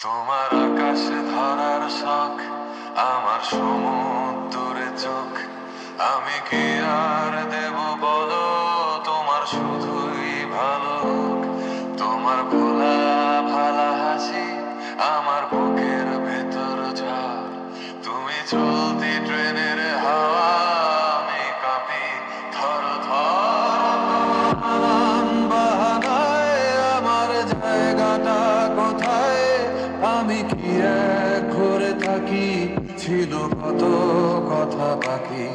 তোমার আকাশে ধরার শখ, আমার সমুদ্রে চোখ। আমি কি আর দেব বলো, তোমার শুধুই ভালো হোক। তোমার ভোলা ভালা হাসি আমার বুকের ভেতর ঝড়। তুমি চলতি ট্রেনের হাওয়া, আমি কাঁপি থর থর। বাহানায় আমার জায়গাটা কোথায়, আমি কি এক ঘরে থাকি, ছিল কত কথা বাকি।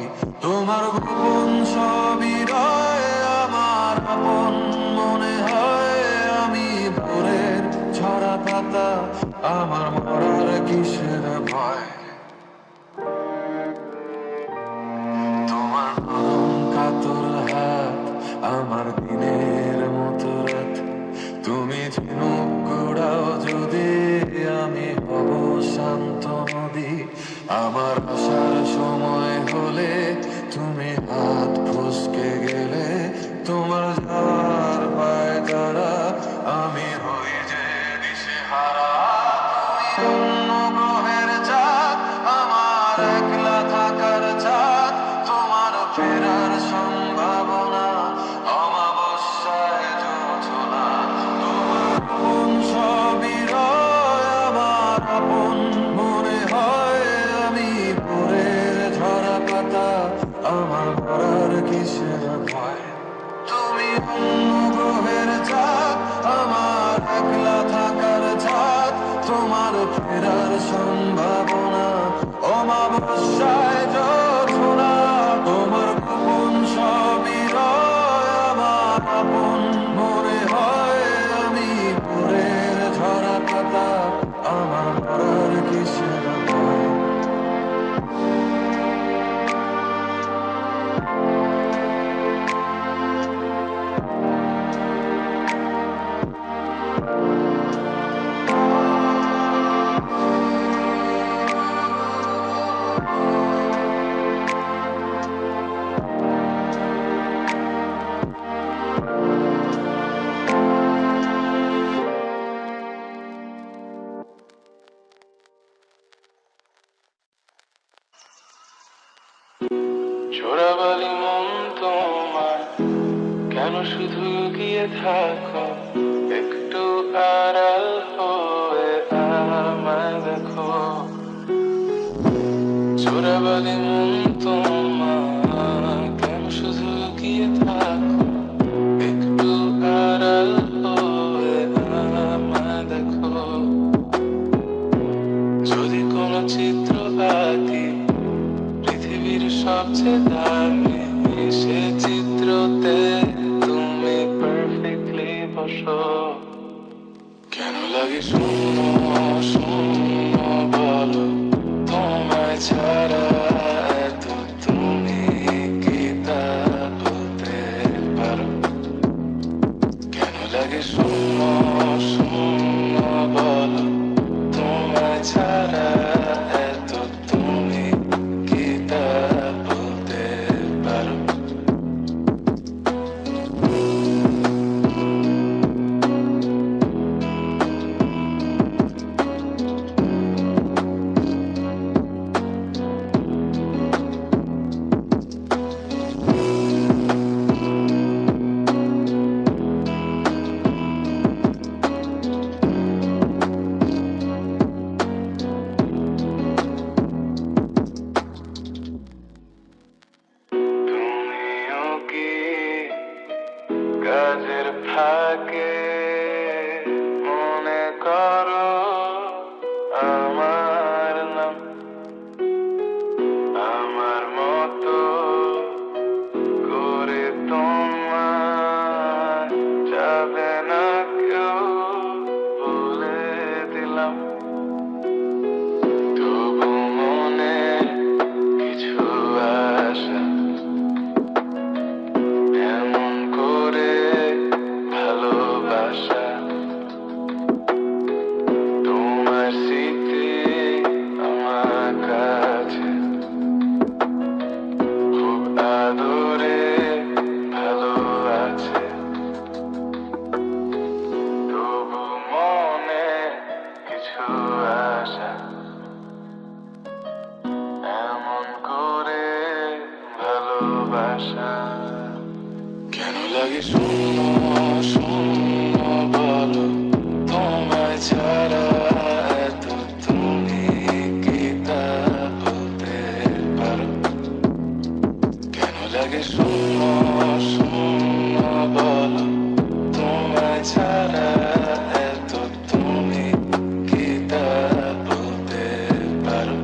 তোমার গোপন সবই রয় আমার আপন মনে হয়। আমি ভোরের ছড়া পাতা, আমার মরার কিসের ভয়। তোমার নরম কাতর হাত আমার দিনের মতো রাত। তুমি ঝিনুক কুড়াও যদি, আমি হব শান্ত নদী। আমার আসার সময় হলে তুমি হাত ফসকে গেলে, তোমার যাওয়ার পায় তারা, আমি হই যে দিশেহারা। তুমি অন্য গ্রহের চাঁদ, আমার একলা থাকার চাঁদ। তোমার ফেরার সম্ভাবনা, অমাবস্যায় জোছনা। তোমার আপন সবই রয় আমার আপন মনে হয়। আমি ভোরের ঝরা পাতা, আমার মরার কিসের ভয়। তুমি অন্য গ্রহের চাঁদ, আমার একলা থাকার চাঁদ। তোমার ফেরার সম্ভাবনা, অমাবস্যায় জোছনা। তোমার গোপন সবই রয় আমার আপন মনে হয়। আমি ভোরের ঝরা পাতা, আমার মরার কিসের ভয়। চোরাবালি মন তোমার, কেন শুধু গিয়ে থাকো একটু আড়াল হয়ে আমায় দেখো। চোরাবালি মন তোমার, কেন শুধু গিয়ে থাকো একটু আড়াল হয়ে আমায় দেখো। যদি কোনো চিত্র আঁকি পৃথিবীর সবচেয়ে দামি, সে চিত্রতে তুমি পারফেক্টলি বসো। কেন লাগে শূন্য শূন্য বলো, তোমায় ছাড়া এত তুমি কি তা বলতে পারো? কেন লাগে শূন্য শূন্য বলো, তোমায় ছাড়া এত তুমি কি তা বলতে পারো? তুমিও কি কাজের ফাঁকে মনে করো আমার নাম? আমার মতো করে তোমায় যাবে না কেউ বলে দিলাম। তবু মনে কিছু আশা, এমন করে ভালোবাসা। তোমার স্মৃতি আমার কাছে খুব আদরে ভালো আছে। তবু মনে কিছু কিছু আশা এমন করে ভালোবাসা কেন লাগে শূন্য শূন্য বলো তোমায় ছাড়া এত তুমি কি তা বলতে পারো কেন লাগে শূন্য শূন্য বলো তোমায় ছাড়া এত তুমি কি তা বলতে পারো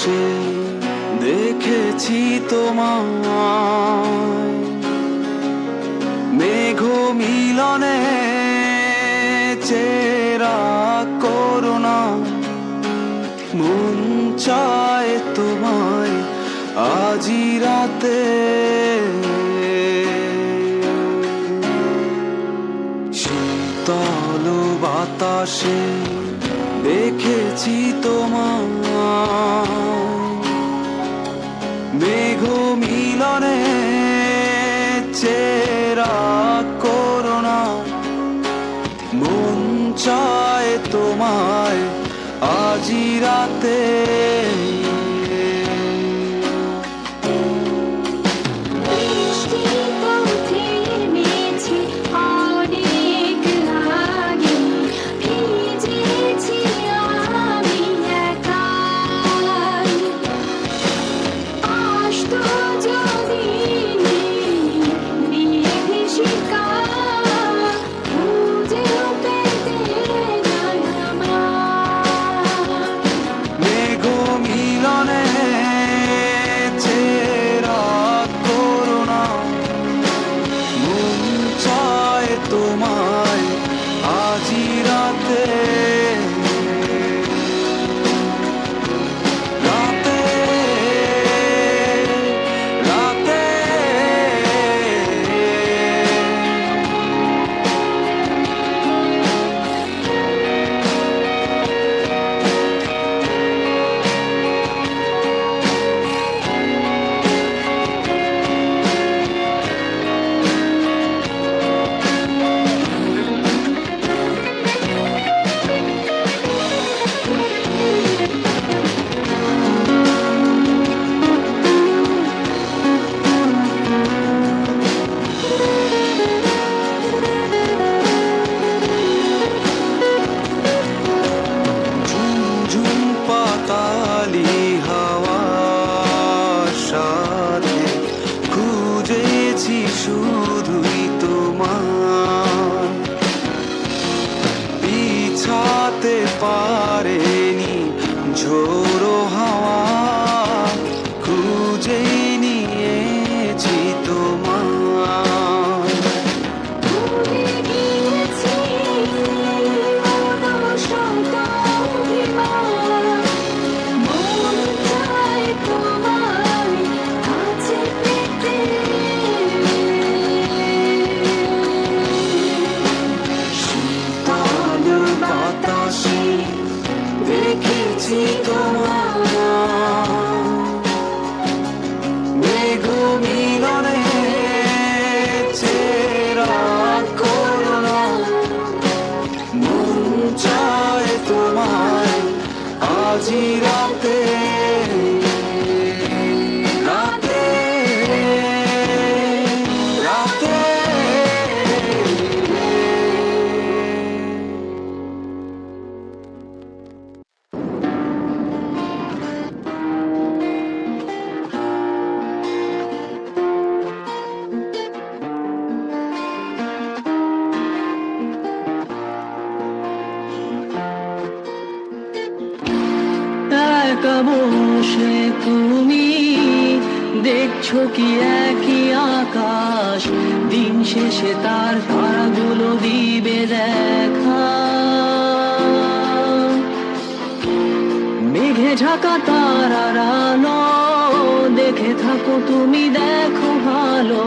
বাতাসে দেখেছি তোমায়, মেঘ মিলনে চেরা করুণা, মন চায় তোমায় আজি রাতে। শীতল বাতাসে দেখেছি তোমায়, মেঘ মিলনে চেরা করুণা, মন চায় তোমায় আজি রাতে। তোমায় আজি রাতে, রাতে রাতে। পাতালি হাওয়ার সাথে খুঁজেছি শুধুই তোমার, পিছাতে পারেনি ঝোড়ো হাওয়া, খুঁজে নিয়েছি তোমার। দেখেছি তোমায়, মেঘ মিলনে চেরা করুণা, মন চায় তোমায় আজি রাতে, রাতে রাতে। একা বসে তুমি দেখছো কি একই আকাশ, দিন শেষে তার তারাগুলো দিবে দেখা। মেঘে ঢাকা তারার আলো দেখে থাকো তুমি, দেখো ভালো,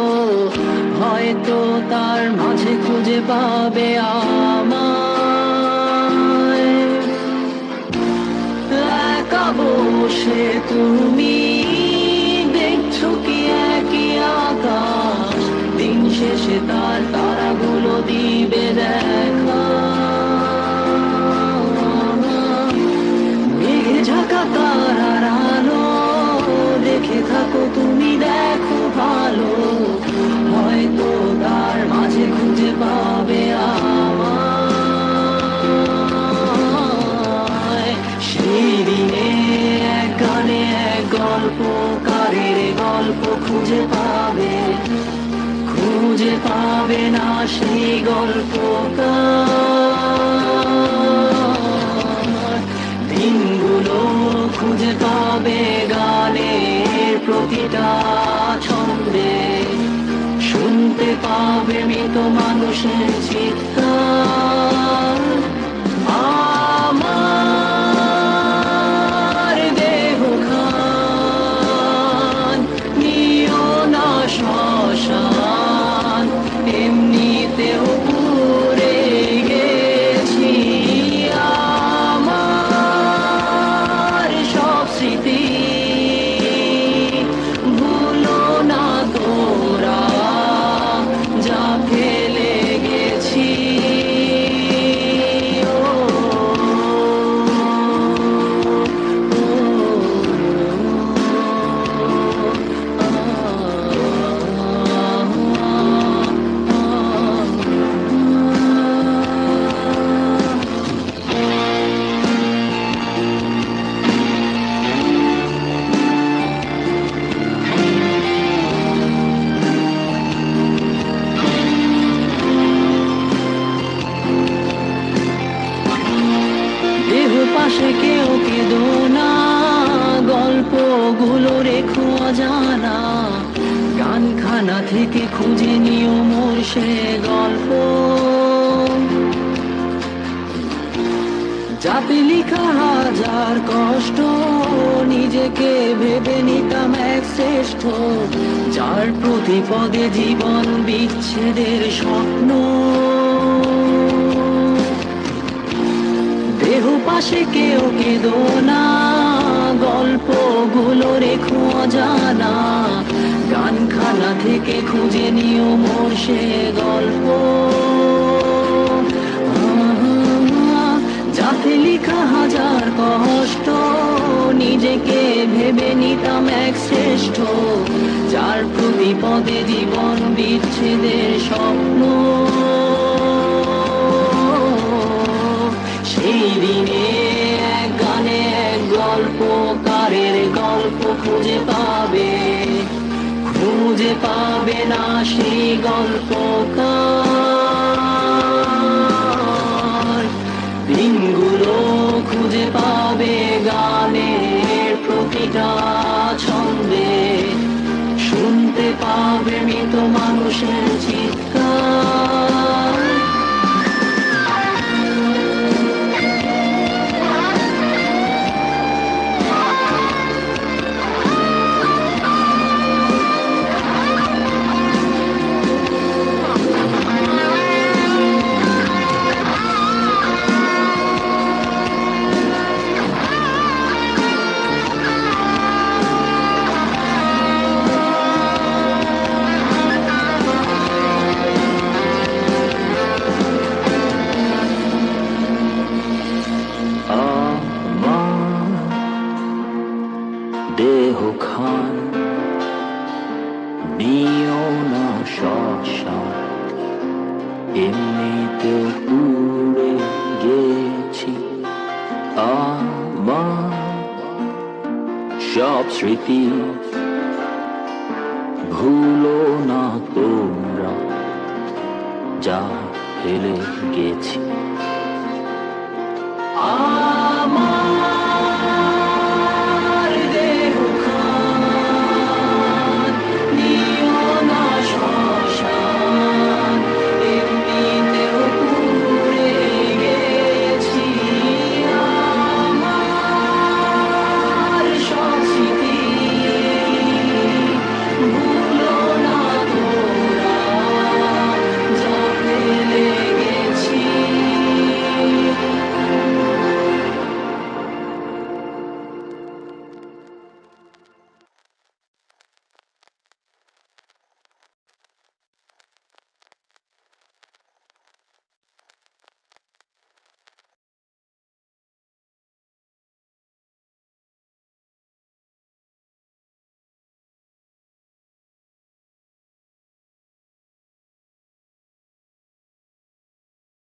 হয়তো তার মাঝে খুঁজে পাবে আমায়। একা বসে তুমি দেখছো কি একই আকাশ, দিন শেষে তার তারাগুলো দিবে দেখা। মেঘে ঢাকা তারার আলো দেখে থাকো তুমি, দেখো ভালো, হয়তো তার মাঝে খুঁজে পাবে আমায়। সেই দিনে এক গানে এক গল্পকারের গল্প খুঁজে পাবে না সেই গল্পকার, দিনগুলো খুঁজে পাবে পাবে মৃত মানুষের চিৎকার। আমার দেহ খান নিও না শ্মশান, এমনিতেও পুড়ে গেছি। আমার সব স্মৃতি ভুলো না তোরা, যা ফেলে গেছি। দেহ পাশে কেউ কেঁদো না, গল্পগুলো রেখো অজানা, গানখানা থেকে খুঁজে নিও মোর সে গল্প। যাতে লিখা হাজার কষ্ট, নিজেকে ভেবে নিতাম এক শ্রেষ্ঠ, যার প্রতি পদে জীবন বিচ্ছেদের স্বপ্ন। দেহ পাশে কেউ কেঁদো না, গল্পগুলো রেখো অজানা, গানখানা থেকে খুঁজে নিও মোর সে গল্প। যাতে লিখা হাজার কষ্ট, নিজেকে ভেবে নিতাম এক শ্রেষ্ঠ, যার প্রতি পদে জীবন বিচ্ছেদের স্বপ্ন। সেই দিনে এক গানে এক গল্পকারের গল্প খুঁজে পাবে না সেই গল্পকার। দিনগুলো খুঁজে পাবে গানের প্রতিটা ছন্দে, শুনতে পাবে মৃত মানুষের চিৎকার। দেহ খান নিও না শ্মশান, এমনিতে পুড়ে গেছি। আমার সব স্মৃতি ভুলো না তোমরা, যা ফেলে গেছি।